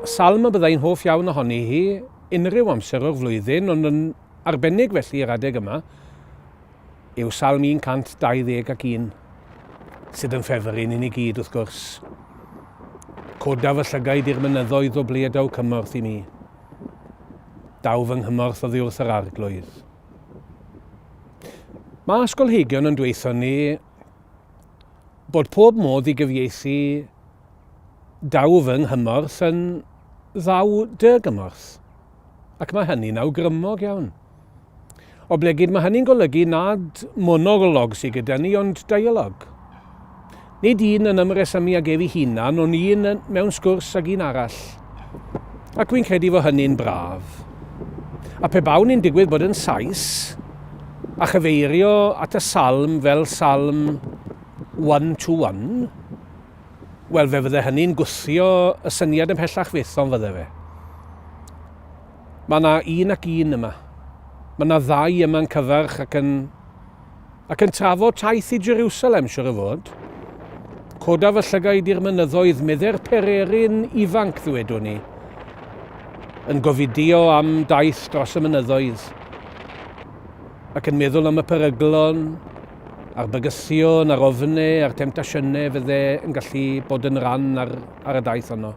salm y byddai'n hoff iawn ohoni hi unrhyw amser o'r flwyddyn, ond yn arbennig felly i'r adeg yma, yw salm 121, sydd yn ffefryn i ni gyd wrth gwrs. Codaf y llygaid i'r mynyddoedd o bledaw cymorth i mi. Daw fy nghymorth oddi wrth yr arglwydd. Mae ysgolheigion yn dweutho ni bod pob modd i gyfieithu daw fy nghymorth yn ddaw dy gymorth. Ac mae hynny'n awgrymog iawn. O blegyd mae hynny'n golygu nad monolog sydd gyda ni, ond dialog. Nid un yn ymresymu ag ef ei hunan, ond un mewn sgwrs ag un arall. Ac wy'n credu fod hynny'n braf. A pe bawn ni'n digwydd bod yn Sais, a chyfeirio at y salm fel salm 1-1, wel fe fydde hynny'n gwthio y syniad ymhellach fethon fydde fe. Mae yna un ac un yma. Mae yna ddau yma'n cyfarch ac yn trafod taith i Jerusalem, siwr o fod. Codaf y llygaid i'r mynyddoedd, medde'r pererin ifanc ddwedwn ni, yn gofidio am daith dros y mynyddoedd, ac yn meddwl am y peryglon, a'r bygythion, a'r ofnau, a'r temptasiynau fydde yn gallu bod yn ran ar y daith yno.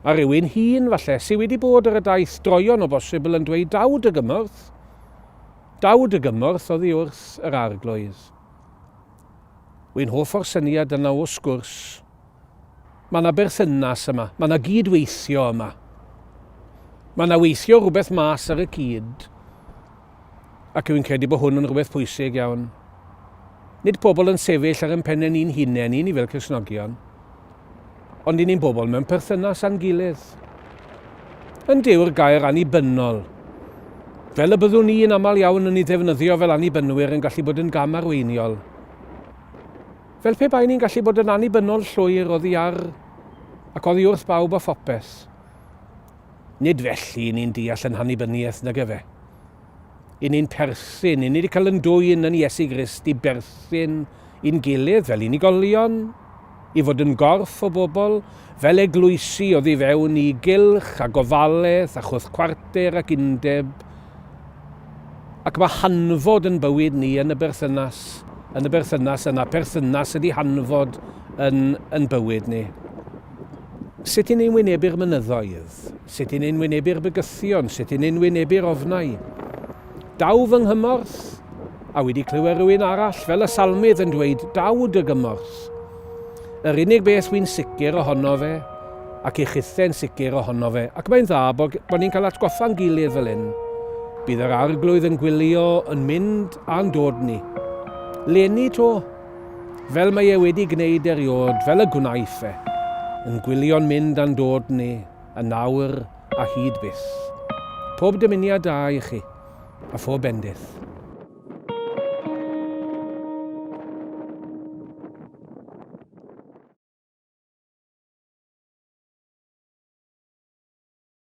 A rhywun hun falle sydd wedi bod ar y daith droion o bosibl yn dweud dawd y gymorth. Dawd y gymorth oddi wrth yr arglwydd. Wy'n hoff o'r syniad yna o sgwrs. Mae yna berthynas yma, mae yna gydweithio yma. Mae yna weithio rhywbeth mas ar y cyd. Ac yw'n credu bod hwn yn rhywbeth pwysig iawn. Nid pobl yn sefyll ar ein pennau ni'n hunain ni fel Cristnogion, ond ni'n bobl mewn perthynas a'n gilydd. Yn dyw'r gair annibynnol, fel y byddwn ni'n aml iawn yn ei ddefnyddio fel annibynwyr yn gallu bod yn gamarweiniol. Fel pe bai ni'n gallu bod yn annibynnol llwyr oddi ar ac oddi wrth bawb a phopeth. Nid felly ni'n deall yn hannibyniaeth nag efe. I ni'n perthyn, i ni wedi cael yn dwyn yn Iesu Grist i berthyn i'n gilydd fel unigolion, i fod yn gorff o bobl, fel eglwysi oddi fewn i gylch a gofalaeth a chwrdd ac undeb. Ac mae hanfod yn bywyd ni yn y berthynas yna, perthynas ydi hanfod yn bywyd ni. Sut i ni'n wynebu'r mynyddoedd? Sut i ni'n wynebu'r bygythion? Sut i ni'n wynebu'r ofnau? Daw fy nghymorth, a wedi clywed rhywun arall fel y salmydd yn dweud dawd y gymorth. Yr unig beth wy'n sicr ohono fe, ac ei chythen sicr ohono fe, ac mae'n dda bod ni'n cael atgoffa'n gilydd fel hyn. Bydd yr arglwydd yn gwylio yn mynd a'n dod ni. Leni to, fel mae e wedi gwneud eriod, fel y gwnaeth e, yn gwylio'n mynd a'n dod ni, yn nawr a hyd byth. Pob dymuniad da i chi, a phob bendith.